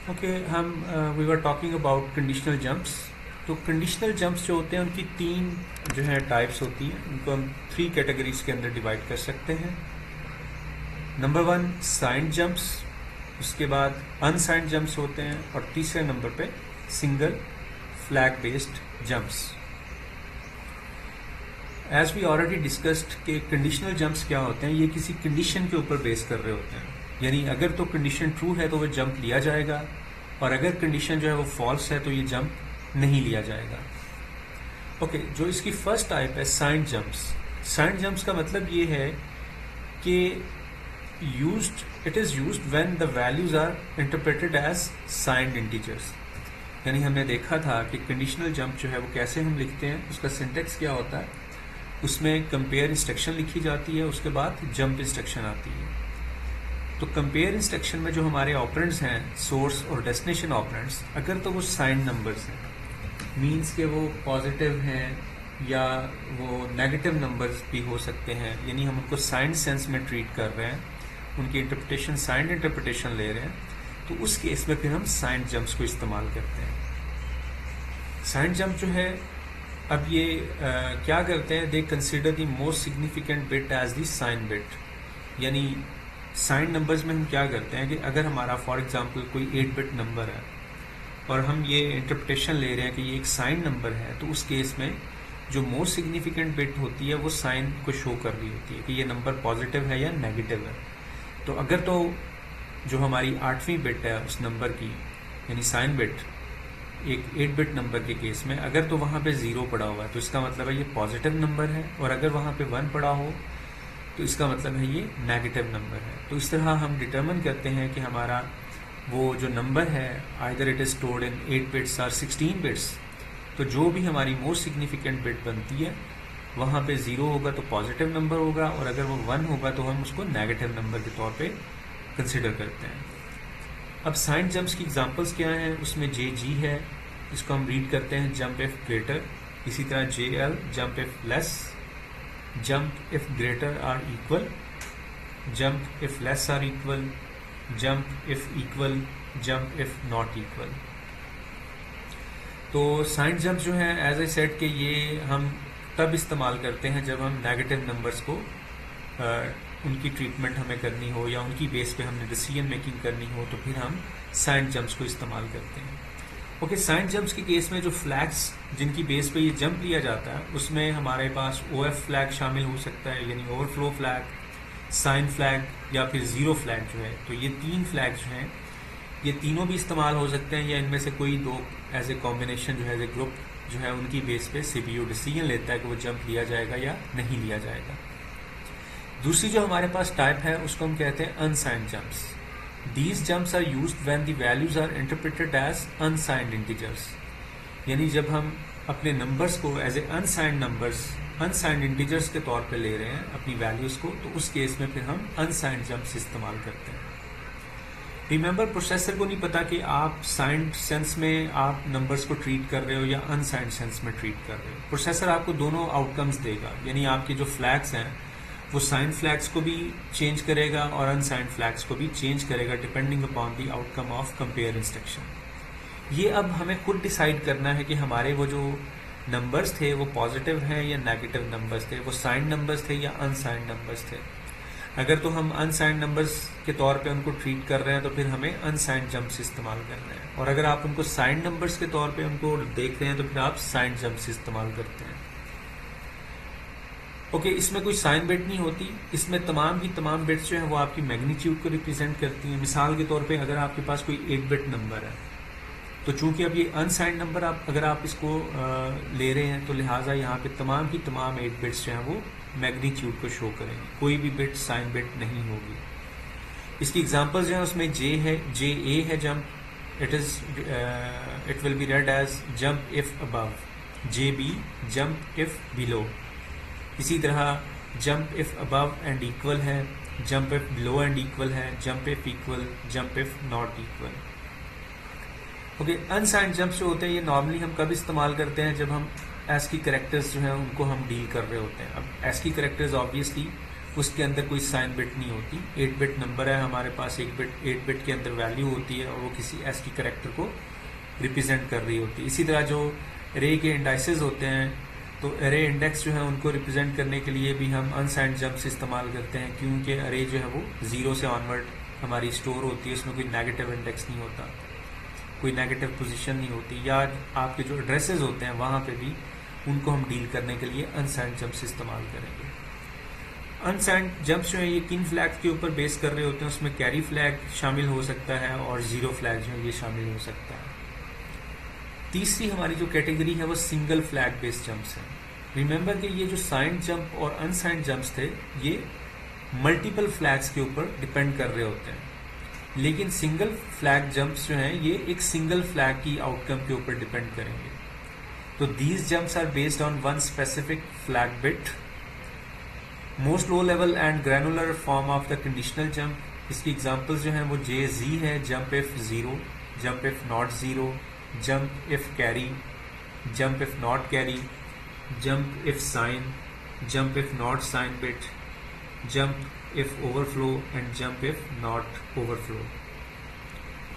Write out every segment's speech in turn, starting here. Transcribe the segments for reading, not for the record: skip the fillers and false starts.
Okay हम we were talking about conditional jumps. तो conditional jumps जो होते हैं उनकी तीन जो है टाइप्स होती हैं, उनको हम थ्री कैटेगरीज के अंदर डिवाइड कर सकते हैं। नंबर वन साइंड जंप्स, उसके बाद अनसाइंड जंप्स होते हैं, और तीसरे नंबर पे single flag based jumps. As we already discussed कि कंडीशनल जंप्स क्या होते हैं, ये किसी कंडीशन के ऊपर बेस कर रहे होते हैं। यानी अगर तो कंडीशन ट्रू है तो वो जंप लिया जाएगा, और अगर कंडीशन जो है वो फॉल्स है तो ये जंप नहीं लिया जाएगा। ओके, जो इसकी फर्स्ट टाइप है साइंड जंप्स। साइंड जंप्स का मतलब ये है कि it is used when the values are interpreted as signed integers. यानी हमने देखा था कि कंडीशनल जंप जो है वो कैसे हम लिखते हैं, उसका सिंटेक्स क्या होता है। उसमें कंपेयर इंस्ट्रक्शन लिखी जाती है, उसके बाद जंप इंस्ट्रक्शन आती है। तो कंपेयर इंस्ट्रक्शन में जो हमारे ऑपरेंड्स हैं, सोर्स और डेस्टिनेशन ऑपरेंड्स, अगर तो वो साइंड नंबर्स हैं, मीन्स के वो पॉजिटिव हैं या वो नेगेटिव नंबर्स भी हो सकते हैं, यानी हम उनको साइंड सेंस में ट्रीट कर रहे हैं, उनकी इंटरप्रिटेशन साइंड इंटरप्रिटेशन ले रहे हैं, तो उस केस में फिर हम साइंड जंप्स को इस्तेमाल करते हैं। साइंड जंप जो है, अब ये क्या करते हैं, they consider the most significant bit as the sign bit. यानी साइन नंबर्स में हम क्या करते हैं कि अगर हमारा फॉर एग्जांपल कोई 8 बिट नंबर है और हम ये इंटरप्रिटेशन ले रहे हैं कि ये एक साइन नंबर है, तो उस केस में जो मोस्ट सिग्निफिकेंट बिट होती है वो साइन को शो कर रही होती है कि ये नंबर पॉजिटिव है या नेगेटिव है। तो अगर तो जो हमारी 8वीं बिट है उस नंबर की, यानी साइन बिट, एक 8 बिट नंबर के केस में अगर तो वहाँ पे 0 पड़ा हुआ है तो इसका मतलब है ये पॉजिटिव नंबर है, और अगर वहाँ पे 1 पड़ा हो तो इसका मतलब है ये नेगेटिव नंबर है। तो इस तरह हम डिटरमिन करते हैं कि हमारा वो जो नंबर है, either it is stored in 8 bits और 16 बिट्स, तो जो भी हमारी मोस्ट सिग्निफिकेंट बिट बनती है वहाँ पे 0 होगा तो पॉजिटिव नंबर होगा, और अगर वो 1 होगा तो हम उसको नेगेटिव नंबर के तौर पे कंसिडर करते हैं। अब साइंड जंप्स की एग्जांपल्स क्या हैं, उसमें JG है, इसको हम रीड करते हैं जंप इफ ग्रेटर। इसी तरह JL jump if less, jump if greater or equal, jump if less or equal, jump if equal, jump if not equal. तो साइंड जंप जो है, एज आई सेड, कि ये हम तब इस्तेमाल करते हैं जब हम नेगेटिव नंबर्स को उनकी ट्रीटमेंट हमें करनी हो या उनकी बेस पे हमने डिसीजन मेकिंग करनी हो, तो फिर हम साइंड जंप्स को इस्तेमाल करते हैं। ओके, साइंड जंप्स के केस में जो फ्लैग्स जिनकी बेस पे ये जंप लिया जाता है, उसमें हमारे पास OF फ्लैग शामिल हो सकता है, यानी ओवरफ्लो फ्लैग, साइन फ्लैग या फिर जीरो फ्लैग जो है। तो ये 3 फ्लैग जो हैं, ये तीनों भी इस्तेमाल हो सकते हैं, या इनमें से कोई 2 एज ए कॉम्बिनेशन जो है, एज ए ग्रुप जो है, उनकी बेस पे CPU डिसीजन लेता है कि वो जंप लिया जाएगा या नहीं लिया जाएगा। दूसरी जो हमारे पास टाइप है उसको हम कहते हैं unsigned jumps. These jumps are used when the values are interpreted as unsigned integers। यानी जब हम अपने नंबर्स को as a unsigned numbers, unsigned integers के तौर पे ले रहे हैं अपनी वैल्यूज को, तो उस केस में फिर हम अनसाइंड जंप्स इस्तेमाल करते हैं। रिमेंबर, प्रोसेसर को नहीं पता कि आप साइंड सेंस में आप नंबर्स को ट्रीट कर रहे हो या अनसाइंड सेंस में ट्रीट कर रहे हो। प्रोसेसर आपको दोनों आउटकम्स देगा, यानी आपके जो फ्लैग्स हैं वो साइन फ्लैग्स को भी चेंज करेगा और अनसाइंड फ्लैग्स को भी चेंज करेगा, depending upon the outcome of compare instruction. ये अब हमें खुद डिसाइड करना है कि हमारे वो जो नंबर्स थे वो पॉजिटिव हैं या नेगेटिव नंबर्स थे, वो साइन नंबर्स थे या अनसाइंड नंबर्स थे। अगर तो हम अनसाइंड नंबर्स के तौर पे उनको ट्रीट कर रहे हैं तो फिर हमें अनसाइंड जंप्स इस्तेमाल करना है, और अगर आप उनको साइन नंबर्स के तौर पे उनको देख रहे हैं तो फिर आप साइन जंप्स इस्तेमाल करते हैं। ओके, इसमें कोई साइन बिट नहीं होती, इसमें तमाम की तमाम बिट्स जो है वो आपकी मैग्नीट्यूड को रिप्रेजेंट करती हैं। मिसाल के तौर पे अगर आपके पास कोई 8 बिट नंबर है, तो चूंकि अब ये अनसाइंड नंबर अगर आप इसको ले रहे हैं, तो लिहाजा यहाँ पे तमाम की तमाम 8 बिट्स जो हैं वो मैग्नीट्यूड को शो करेंगे, कोई भी बिट साइन बिट नहीं होगी। इसकी एग्जांपल्स जो है उसमें JA है jump, it will be read as jump if above, JB jump if below. इसी तरह jump if above and equal है, jump if below and equal है, jump if equal, jump if not equal. Okay, unsigned jumps जो होते हैं ये normally हम कब इस्तेमाल करते हैं, जब हम ASCII कैरेक्टर्स जो हैं उनको हम डील कर रहे होते हैं। अब ASCII कैरेक्टर्स ऑब्वियसली उसके अंदर कोई साइन बिट नहीं होती। 8 बिट नंबर है हमारे पास, 8 बिट के अंदर वैल्यू होती है और वो किसी ASCII कैरेक्टर को रिप्रेजेंट कर रही होती है। इसी तरह जो एरे के इंडाइसेस होते हैं, तो एरे इंडेक्स जो है उनको रिप्रेजेंट करने के लिए भी हम अनसाइंड जंप्स इस्तेमाल करते हैं, क्योंकि एरे जो है वो 0 से ऑनवर्ड हमारी स्टोर होती है, उसमें कोई नेगेटिव इंडेक्स नहीं होता, कोई नेगेटिव पोजीशन नहीं होती, या आपके जो एड्रेसेस होते हैं वहाँ पे भी उनको हम डील करने के लिए अनसाइंड जंप्स इस्तेमाल करेंगे। अनसाइंड जंप्स जो है ये किन फ्लैग के ऊपर बेस कर रहे होते हैं, उसमें कैरी फ्लैग शामिल हो सकता है और जीरो फ्लैग जो है ये शामिल हो सकता है। तीसरी हमारी जो कैटेगरी है वो सिंगल फ्लैग बेस्ड जंप्स है। रिमेंबर कि ये जो साइंड जंप और अनसाइंड जंप्स थे ये मल्टीपल फ्लैग्स के ऊपर डिपेंड कर रहे होते हैं, लेकिन सिंगल फ्लैग जंप्स जो हैं ये एक सिंगल फ्लैग की आउटकम के ऊपर डिपेंड करेंगे। तो these jumps are based on one specific flag bit. Most low level and granular form of the conditional jump, इसकी एग्जांपल्स जो हैं वो JZ है, jump if 0, jump if not 0, jump if carry, jump if not carry, jump if sign, jump if not sign bit, jump if overflow and jump if not overflow.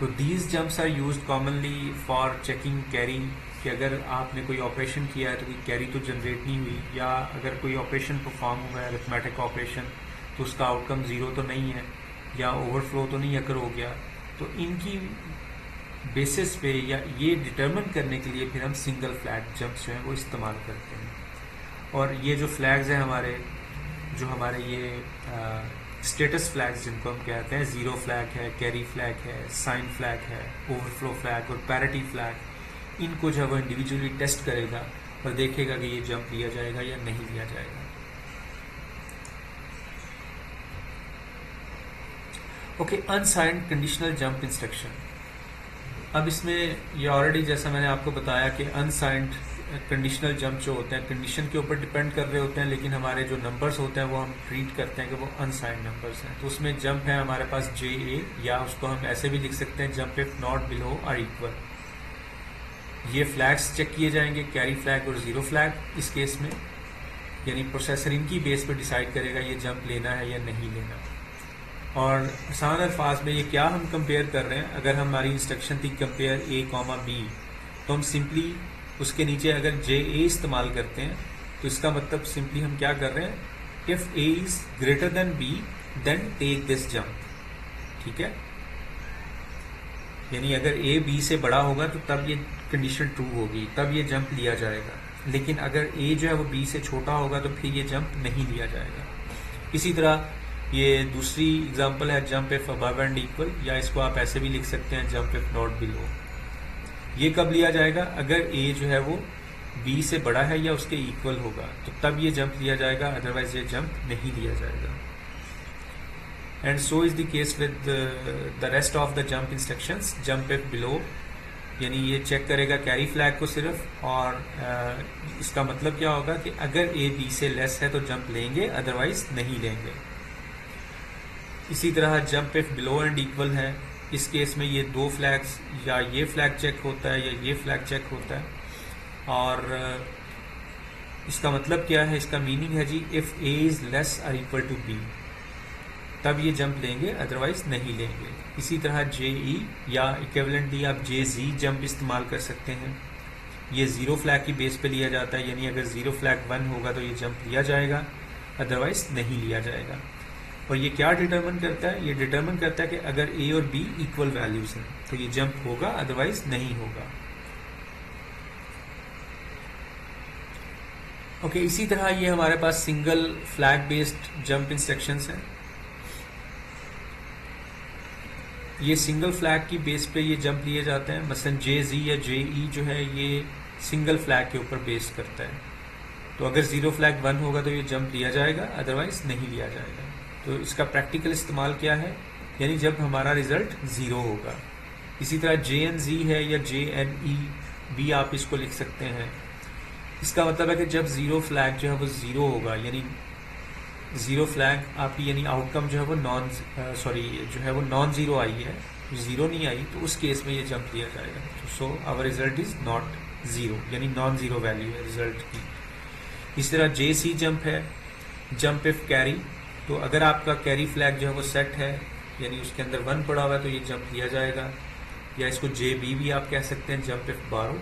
So these jumps are used commonly for checking carry, कि अगर आपने कोई operation किया है तो कोई carry तो generate नहीं हुई, या अगर कोई ऑपरेशन परफॉर्म हुआ है अरिथमेटिक ऑपरेशन तो उसका आउटकम 0 तो नहीं है, या ओवरफ्लो तो नहीं अगर हो गया, तो इनकी बेसिस पे या ये डिटरमिन करने के लिए फिर हम सिंगल फ्लैग जंप्स जो है वो इस्तेमाल करते हैं। और ये जो फ्लैग्स हैं हमारे ये स्टेटस फ्लैग्स जिनको हम कहते हैं, 0 फ्लैग है, कैरी फ्लैग है, साइन फ्लैग है, ओवरफ्लो फ्लैग और पैरिटी फ्लैग, इनको जो है वो इंडिविजुअली टेस्ट करेगा और देखेगा कि ये जंप लिया जाएगा या नहीं लिया जाएगा। Okay, unsigned conditional jump instruction. अब इसमें ये ऑलरेडी जैसा मैंने आपको बताया कि अनसाइंड कंडीशनल जंप जो होते हैं कंडीशन के ऊपर डिपेंड कर रहे होते हैं, लेकिन हमारे जो नंबर्स होते हैं वो हम ट्रीट करते हैं कि वो अनसाइंड नंबर्स हैं। तो उसमें जंप है हमारे पास JA, या उसको हम ऐसे भी लिख सकते हैं जंप इफ नॉट बिलो और इक्वल। ये फ्लैग्स चेक किए जाएंगे, कैरी फ्लैग और 0 फ्लैग इस केस में, यानी प्रोसेसर इनकी बेस पर डिसाइड करेगा ये जंप लेना है या नहीं लेना। और आसान अल्फाज में ये क्या हम कंपेयर कर रहे हैं, अगर हमारी इंस्ट्रक्शन थी कंपेयर A, B, तो हम सिंपली उसके नीचे अगर JA इस्तेमाल करते हैं तो इसका मतलब सिंपली हम क्या कर रहे हैं, if A is greater than B then take this jump. ठीक है, यानी अगर A B से बड़ा होगा तो तब ये कंडीशन ट्रू होगी, तब ये जंप लिया जाएगा, लेकिन अगर A जो है वो B से छोटा होगा तो फिर ये जंप नहीं लिया जाएगा। इसी तरह ये दूसरी एग्जांपल है jump if above and equal, या इसको आप ऐसे भी लिख सकते हैं जंप इफ नॉट बिलो। ये कब लिया जाएगा, अगर A जो है वो B से बड़ा है या उसके इक्वल होगा तो तब ये जंप लिया जाएगा, अदरवाइज ये जंप नहीं लिया जाएगा। And so is the case with the rest of the jump instructions. Jump if below यानी ये चेक करेगा कैरी फ्लैग को सिर्फ, और इसका मतलब क्या होगा कि अगर A B से लेस है तो जंप लेंगे, अदरवाइज नहीं लेंगे। इसी तरह jump if below and equal है, इस केस में ये 2 फ्लैग्स, या ये फ्लैग चेक होता है या ये फ्लैग चेक होता है, और इसका मतलब क्या है, इसका मीनिंग है जी इफ A इज लेस और इक्वल टू B तब ये जंप लेंगे, अदरवाइज नहीं लेंगे। इसी तरह JE या इक्विवेलेंटली आप JZ जंप इस्तेमाल कर सकते हैं। ये 0 फ्लैग की बेस पे लिया जाता है, यानी अगर 0 फ्लैग 1 होगा तो ये जंप लिया जाएगा, अदरवाइज नहीं लिया जाएगा। और ये क्या डिटरमिन करता है, ये डिटरमिन करता है कि अगर A और B इक्वल वैल्यूज हैं तो ये जंप होगा, अदरवाइज नहीं होगा। ओके, इसी तरह ये हमारे पास single flag based jump instructions हैं। ये सिंगल फ्लैग की बेस पे ये जंप लिए जाते हैं, मसलन JZ या JE जो है ये सिंगल फ्लैग के ऊपर बेस करता है, तो अगर 0 फ्लैग 1 होगा तो ये जंप लिया जाएगा, अदरवाइज नहीं लिया जाएगा। तो इसका प्रैक्टिकल इस्तेमाल क्या है, यानी जब हमारा रिजल्ट 0 होगा। इसी तरह JNZ है या JNE भी आप इसको लिख सकते हैं। इसका मतलब है कि जब 0 फ्लैग जो है वो 0 होगा, यानी 0 फ्लैग आपकी यानी आउटकम जो है वो नॉन ज़ीरो आई है, 0 नहीं आई, तो उस केस में ये जंप लिया जाएगा। So our result is not 0, यानी नॉन ज़ीरो वैल्यू है रिजल्ट की। इस तरह JC जंप है, जंप इफ कैरी, तो अगर आपका कैरी फ्लैग जो है वो सेट है, यानी उसके अंदर 1 पड़ा हुआ है, तो ये जंप लिया जाएगा, या इसको JB भी आप कह सकते हैं, जंप इफ बारो।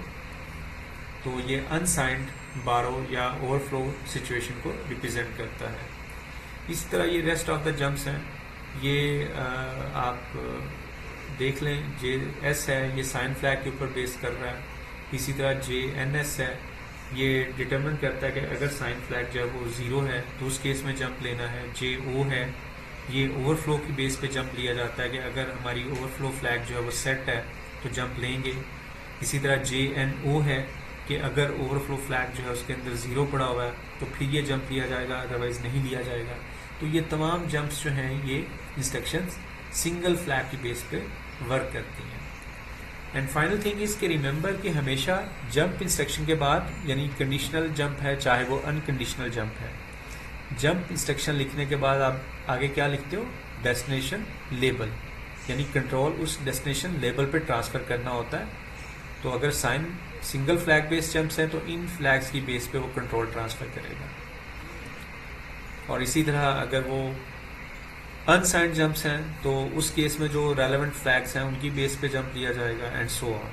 तो ये अनसाइंड बारो या ओवरफ्लो सिचुएशन को रिप्रेजेंट करता है। इसी तरह ये रेस्ट ऑफ द जंप्स हैं, ये आप देख लें। JS है, ये साइन फ्लैग के ऊपर बेस कर रहा है। इसी तरह JNS है, ये डिटरमिन करता है कि अगर साइन फ्लैग जो है वो 0 है तो उस केस में जंप लेना है। JO है, ये ओवरफ्लो की बेस पे जंप लिया जाता है कि अगर हमारी ओवरफ्लो फ्लैग जो है वो सेट है तो जंप लेंगे। इसी तरह JNO है कि अगर ओवरफ्लो फ्लैग जो है उसके अंदर 0 पड़ा हुआ है तो फिर ये जंप लिया जाएगा, अदरवाइज नहीं लिया जाएगा। तो ये तमाम जंप्स जो हैं ये इंस्ट्रक्शंस सिंगल फ्लैग की बेस पे वर्क करती हैं। एंड फाइनल थिंग इज कि रिमेंबर कि हमेशा जंप इंस्ट्रक्शन के बाद, यानी कंडीशनल जंप है चाहे वो अनकंडीशनल जंप है, जंप इंस्ट्रक्शन लिखने के बाद आप आगे क्या लिखते हो? डेस्टिनेशन लेबल, यानी कंट्रोल उस डेस्टिनेशन लेबल पे ट्रांसफ़र करना होता है। तो अगर sign single flag based jumps हैं तो इन फ्लैग्स की बेस पे वो कंट्रोल ट्रांसफ़र करेगा, और इसी तरह अगर वो अनसाइंड जंप्स हैं तो उस केस में जो रेलेवेंट फ्लैग्स हैं उनकी बेस पे जंप लिया जाएगा, एंड सो ऑन।